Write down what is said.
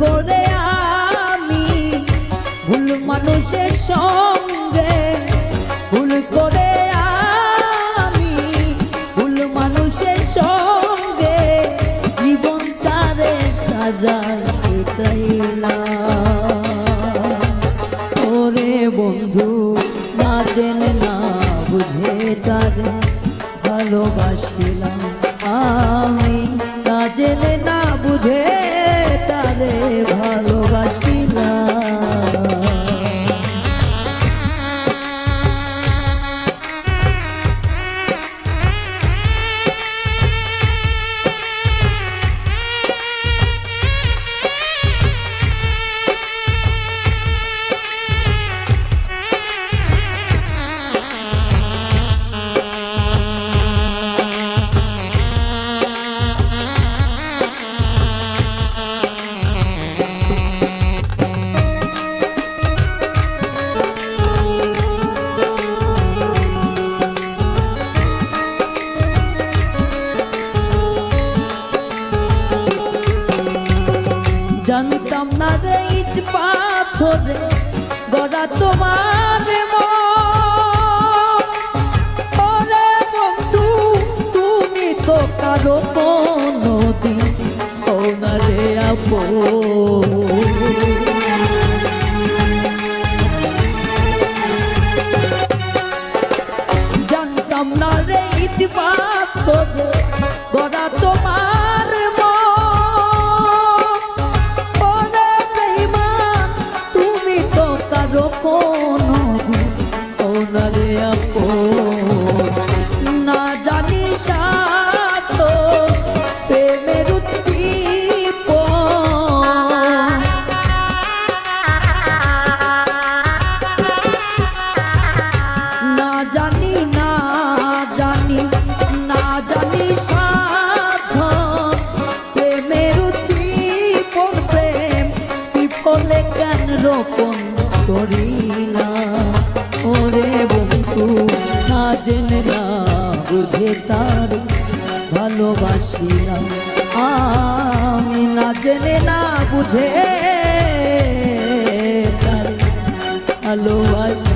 করে আমি ভুল মানুষের সঙ্গে, ভুল করে আমি ভুল মানুষের সঙ্গে জীবন তারে সাজাইতে চাইলাম। ওরে বন্ধু না জেনে না বুঝে তারে ভালোবাসিলাম আমি, না জেনে না বুঝে তারে ভালোবাসিলাম। জানতাম না রে ইট পাথরে গড়া তোমার মন। ওরে বন্ধু তুমি তো কারো কোনদিন হও না রে আপন। জানতাম না রে ইট পাথরে গড়া তোমার মন। না জানি সাত প্রেমের উদ্দীপন, না জানি না জানি না জানি সাধ প্রেমের উদ্দীপন। প্রেম বিফলে কেন রোপণ করিলাম। ওরে বন্ধু না জেনে না বুঝে তার ভালোবাসিলাম আমি, না জেনে না বুঝে তার ভালোবাসি।